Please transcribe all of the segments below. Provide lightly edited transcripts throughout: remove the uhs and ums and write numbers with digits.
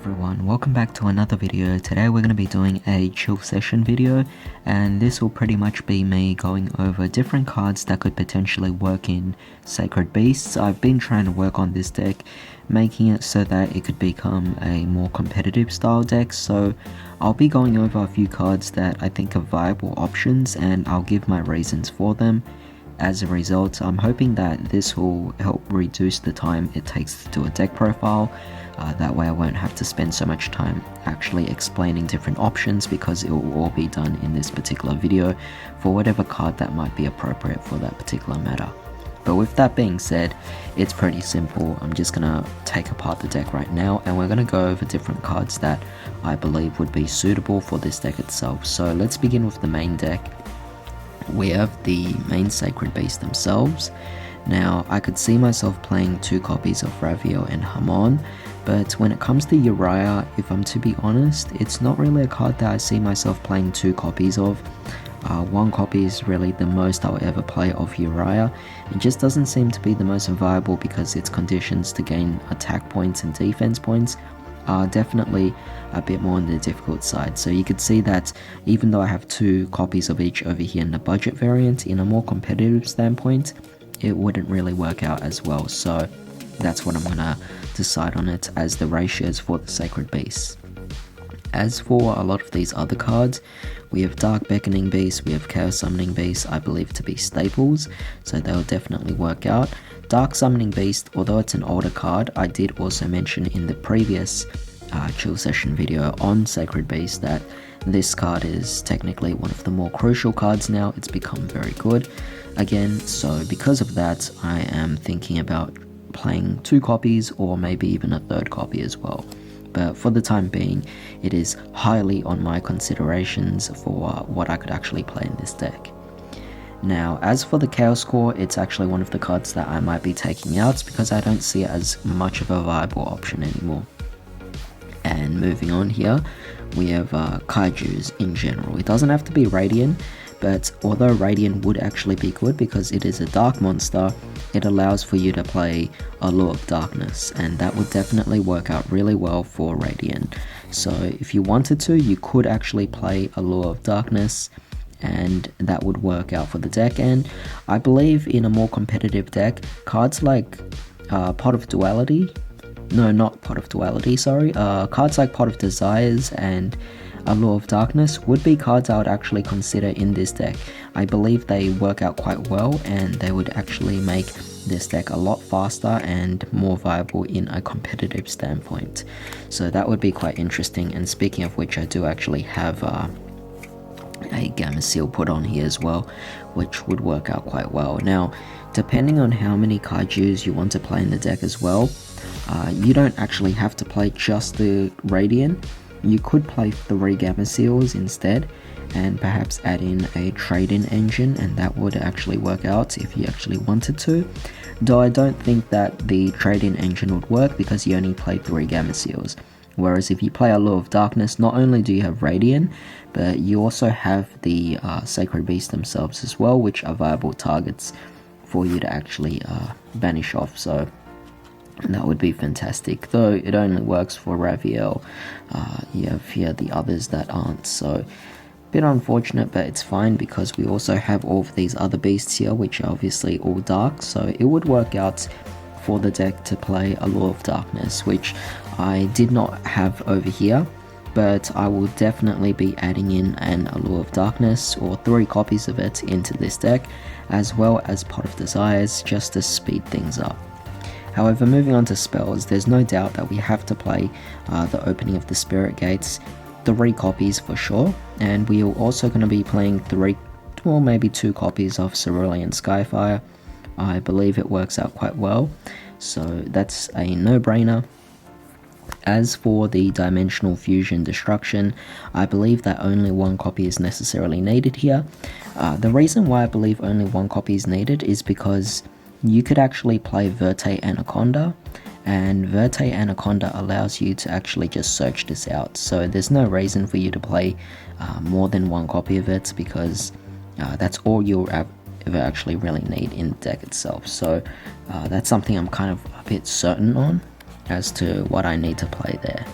everyone, welcome back to another video. Today we're going to be doing a chill session video, and this will pretty much be me going over different cards that could potentially work in Sacred Beasts. I've been trying to work on this deck, making it so that it could become a more competitive style deck, so I'll be going over a few cards that I think are viable options and I'll give my reasons for them. As a result, I'm hoping that this will help reduce the time it takes to do a deck profile. That way I won't have to spend so much time actually explaining different options, because it will all be done in this particular video for whatever card that might be appropriate for that particular meta. But with that being said, it's pretty simple. I'm just gonna take apart the deck right now and we're gonna go over different cards that I believe would be suitable for this deck itself. So let's begin with the main deck. We have the main Sacred Beasts themselves. Now, I could see myself playing 2 copies of Yugioh and Hamon, but when it comes to Uriah, if I'm to be honest, it's not really a card that I see myself playing 2 copies of. 1 copy is really the most I'll ever play of Uriah. It just doesn't seem to be the most viable because its conditions to gain attack points and defense points are definitely a bit more on the difficult side. So you could see that even though I have 2 copies of each over here in the budget variant, in a more competitive standpoint, it wouldn't really work out as well. So that's what I'm gonna decide on it as the ratios for the Sacred Beasts. As for a lot of these other cards, we have Dark Beckoning Beast, we have Chaos Summoning Beast, I believe to be staples, so they'll definitely work out. Dark Summoning Beast, although it's an older card, I did also mention in the previous chill session video on Sacred Beast that this card is technically one of the more crucial cards now. It's become very good again, so because of that I am thinking about playing 2 copies or maybe even a 3rd copy as well. But for the time being, it is highly on my considerations for what I could actually play in this deck. Now, as for the Chaos Core, it's actually one of the cards that I might be taking out because I don't see it as much of a viable option anymore. And moving on here, we have Kaijus in general. It doesn't have to be Radiant, but although Radiant would actually be good because it is a dark monster, it allows for you to play Allure of Darkness, and that would definitely work out really well for Radiant. So if you wanted to, you could actually play Allure of Darkness, and that would work out for the deck. And I believe in a more competitive deck, cards like Pot of Duality, no, not Pot of Duality, sorry, cards like Pot of Desires and Allure of Darkness would be cards I would actually consider in this deck. I believe they work out quite well and they would actually make this deck a lot faster and more viable in a competitive standpoint. So that would be quite interesting. And speaking of which, I do actually have a Gamma Seal put on here as well, which would work out quite well. Now, depending on how many Kaijus you want to play in the deck as well, you don't actually have to play just the Radiant. You could play 3 Gamma Seals instead and perhaps add in a trade-in engine, and that would actually work out if you actually wanted to. Though I don't think that the trade-in engine would work because you only play 3 Gamma Seals. Whereas if you play Allure of Darkness, not only do you have Radiant, but you also have the Sacred Beasts themselves as well, which are viable targets for you to actually banish off. So that would be fantastic, though it only works for Raviel. You have here the others that aren't, so a bit unfortunate, but it's fine because we also have all of these other beasts here, which are obviously all dark, so it would work out for the deck to play Allure of Darkness, which I did not have over here, but I will definitely be adding in an Allure of Darkness or 3 copies of it into this deck, as well as Pot of Desires, just to speed things up. However, moving on to spells, there's no doubt that we have to play the Opening of the Spirit Gates, 3 copies for sure, and we are also going to be playing 3 or maybe 2 copies of Cerulean Skyfire. I believe it works out quite well, so that's a no-brainer. As for the Dimensional Fusion Destruction, I believe that only 1 copy is necessarily needed here. The reason why I believe only 1 copy is needed is because you could actually play Verte Anaconda, and Verte Anaconda allows you to actually just search this out. So there's no reason for you to play more than 1 copy of it, because that's all you'll ever actually really need in the deck itself. So that's something I'm kind of a bit certain on as to what I need to play there.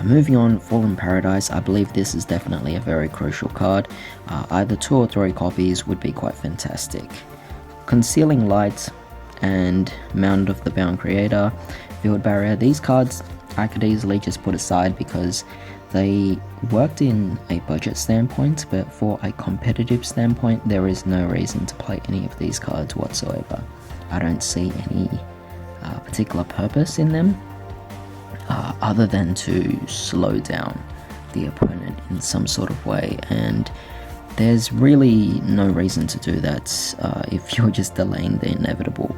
Moving on, Fallen Paradise. I believe this is definitely a very crucial card. Either 2 or 3 copies would be quite fantastic. Concealing Light and Mound of the Bound Creator, Field Barrier. These cards I could easily just put aside because they worked in a budget standpoint, but for a competitive standpoint, there is no reason to play any of these cards whatsoever. I don't see any particular purpose in them other than to slow down the opponent in some sort of way, and there's really no reason to do that if you're just delaying the inevitable.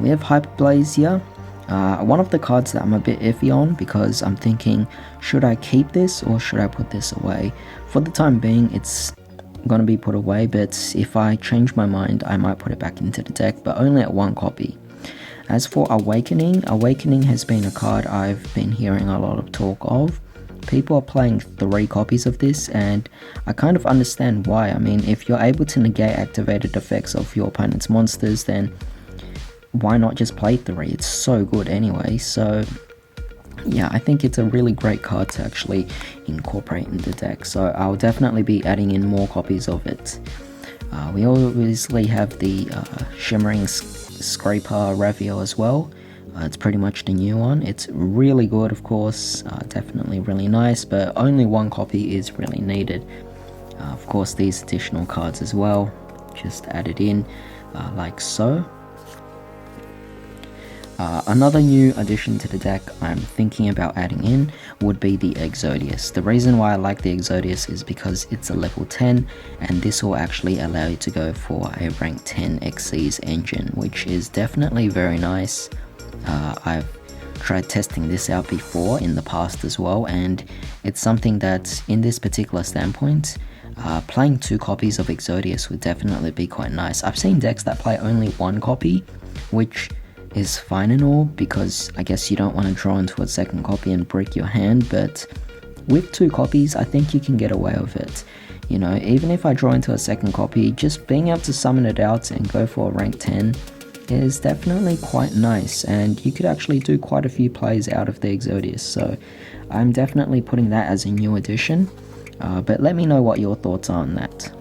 We have Hyperblaze here. One of the cards that I'm a bit iffy on because I'm thinking, should I keep this or should I put this away? For the time being, it's gonna be put away, but if I change my mind, I might put it back into the deck, but only at 1 copy. As for Awakening, Awakening has been a card I've been hearing a lot of talk of. People are playing 3 copies of this, and I kind of understand why. I mean, if you're able to negate activated effects of your opponent's monsters, then why not just play 3? It's so good anyway. So yeah, I think it's a really great card to actually incorporate in the deck, so I'll definitely be adding in more copies of it. We obviously have the Shimmering Scraper Ravio as well. It's pretty much the new one. It's really good, of course, definitely really nice, but only 1 copy is really needed. Of course, these additional cards as well, just added in like so. Another new addition to the deck I'm thinking about adding in would be the Exodius. The reason why I like the Exodius is because it's a level 10, and this will actually allow you to go for a rank 10 Xyz engine, which is definitely very nice. I've tried testing this out before in the past as well, and it's something that in this particular standpoint, playing 2 copies of Exodius would definitely be quite nice. I've seen decks that play only 1 copy, which is fine and all, because I guess you don't want to draw into a second copy and break your hand, but with 2 copies, I think you can get away with it. You know, even if I draw into a second copy, just being able to summon it out and go for a rank 10 is definitely quite nice, and you could actually do quite a few plays out of the Exodius, so I'm definitely putting that as a new addition, but let me know what your thoughts are on that.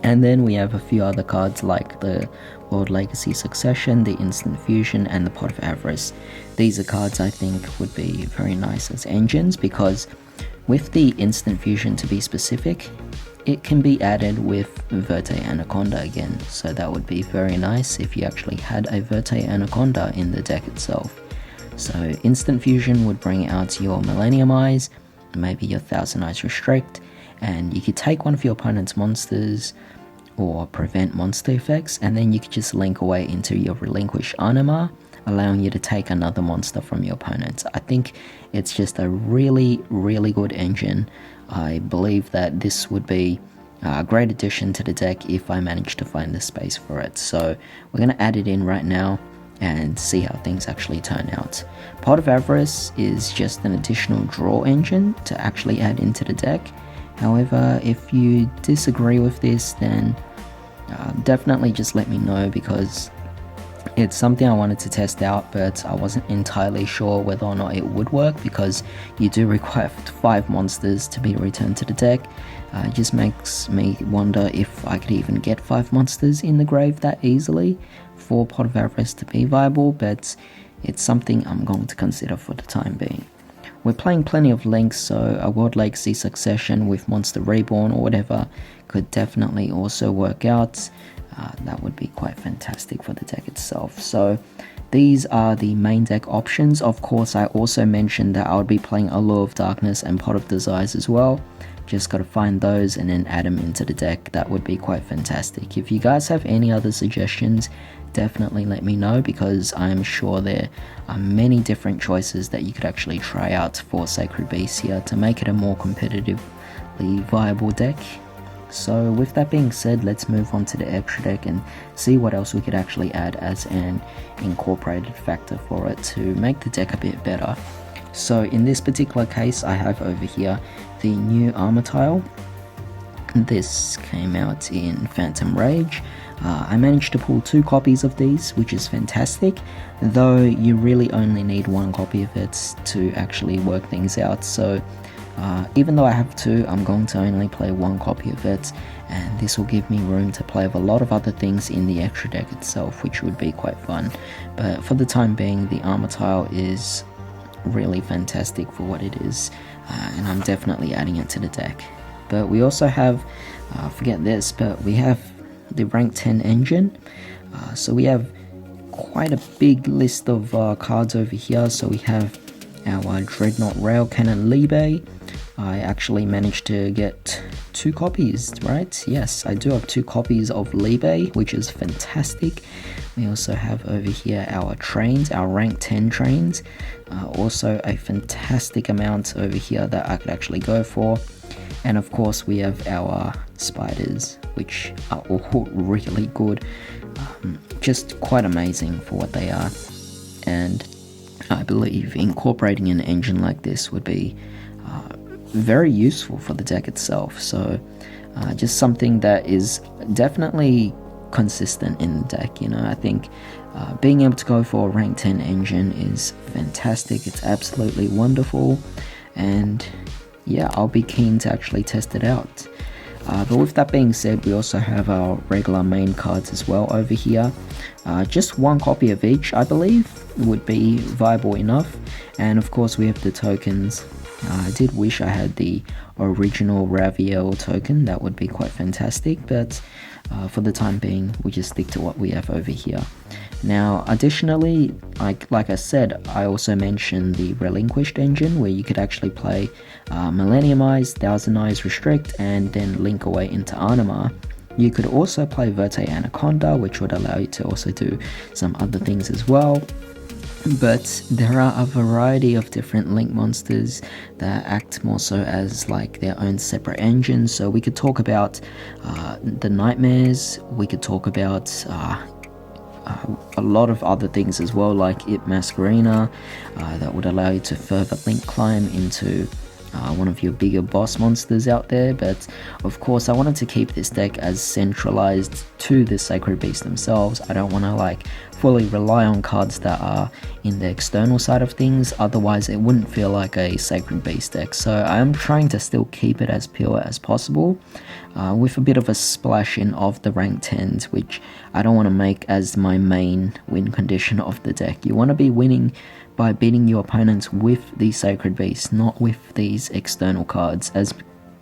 And then we have a few other cards like the World Legacy Succession, the Instant Fusion, and the Pot of Avarice. These are cards I think would be very nice as engines, because with the Instant Fusion, to be specific, it can be added with Verte Anaconda again, so that would be very nice if you actually had a Verte Anaconda in the deck itself. So Instant Fusion would bring out your Millennium Eyes, maybe your Thousand Eyes Restrict, and you could take one of your opponent's monsters or prevent monster effects, and then you could just link away into your Relinquish Anima, allowing you to take another monster from your opponent. I think it's just a really, really good engine. I believe that this would be a great addition to the deck if I manage to find the space for it. So we're going to add it in right now and see how things actually turn out. Pot of Avarice is just an additional draw engine to actually add into the deck. However, if you disagree with this, then definitely just let me know, because it's something I wanted to test out, but I wasn't entirely sure whether or not it would work, because you do require 5 monsters to be returned to the deck. It just makes me wonder if I could even get 5 monsters in the grave that easily for Pot of Avarice to be viable, but it's something I'm going to consider for the time being. We're playing plenty of links, so a World Legacy Succession with Monster Reborn or whatever could definitely also work out. That would be quite fantastic for the deck itself. So these are the main deck options. Of course, I also mentioned that I would be playing Allure of Darkness and Pot of Desires as well. Just gotta find those and then add them into the deck. That would be quite fantastic. If you guys have any other suggestions, definitely let me know, because I'm sure there are many different choices that you could actually try out for Sacred Beast here to make it a more competitively viable deck. So with that being said, let's move on to the extra deck and see what else we could actually add as an incorporated factor for it to make the deck a bit better. So in this particular case, I have over here the new armor tile. This came out in Phantom Rage. I managed to pull 2 copies of these, which is fantastic, though you really only need 1 copy of it to actually work things out. So even though I have 2, I'm going to only play 1 copy of it, and this will give me room to play with a lot of other things in the extra deck itself, which would be quite fun. But for the time being, the armor tile is really fantastic for what it is, and I'm definitely adding it to the deck. But we also have, forget this, but we have the rank 10 engine. So we have quite a big list of cards over here. So we have our Dreadnought Rail Cannon Libe. I actually managed to get 2 copies, right? Yes, I do have 2 copies of Libe, which is fantastic. We also have over here our trains, our rank 10 trains. Also a fantastic amount over here that I could actually go for. And of course we have our spiders, which are all really good. Just quite amazing for what they are. And I believe incorporating an engine like this would be very useful for the deck itself. So just something that is definitely consistent in the deck. You know, I think being able to go for a rank 10 engine is fantastic. It's absolutely wonderful, and yeah, I'll be keen to actually test it out. But with that being said, we also have our regular main cards as well over here. Just 1 copy of each, I believe, would be viable enough. And of course we have the tokens. I did wish I had the original Raviel token. That would be quite fantastic, but for the time being, we just stick to what we have over here. Now, additionally, like I said, I also mentioned the Relinquished engine, where you could actually play Millenniumize, Thousand Eyes Restrict, and then link away into Anima. You could also play Verte Anaconda, which would allow you to also do some other things as well. But there are a variety of different link monsters that act more so as like their own separate engines. So we could talk about the Nightmares, we could talk about a lot of other things as well, like It Masquerina, that would allow you to further link climb into one of your bigger boss monsters out there. But of course I wanted to keep this deck as centralized to the Sacred Beasts themselves. I don't want to like fully rely on cards that are in the external side of things, otherwise it wouldn't feel like a Sacred Beast deck. So I am trying to still keep it as pure as possible, with a bit of a splash in of the rank 10s, which I don't want to make as my main win condition of the deck. You want to be winning by beating your opponents with the Sacred Beasts, not with these external cards. As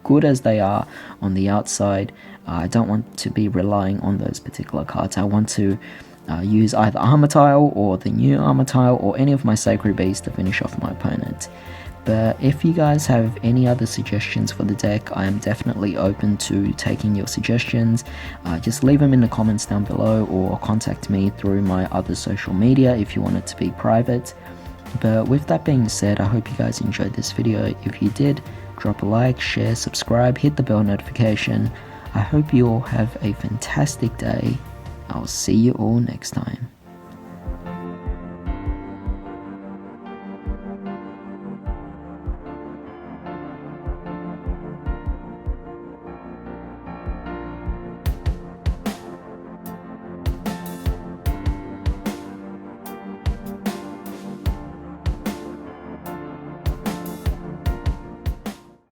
good as they are on the outside, I don't want to be relying on those particular cards. I want to use either Armor Tile or the new Armor Tile or any of my Sacred Beasts to finish off my opponent. But if you guys have any other suggestions for the deck, I am definitely open to taking your suggestions. Just leave them in the comments down below, or contact me through my other social media if you want it to be private. But with that being said, I hope you guys enjoyed this video. If you did, drop a like, share, subscribe, hit the bell notification. I hope you all have a fantastic day. I'll see you all next time.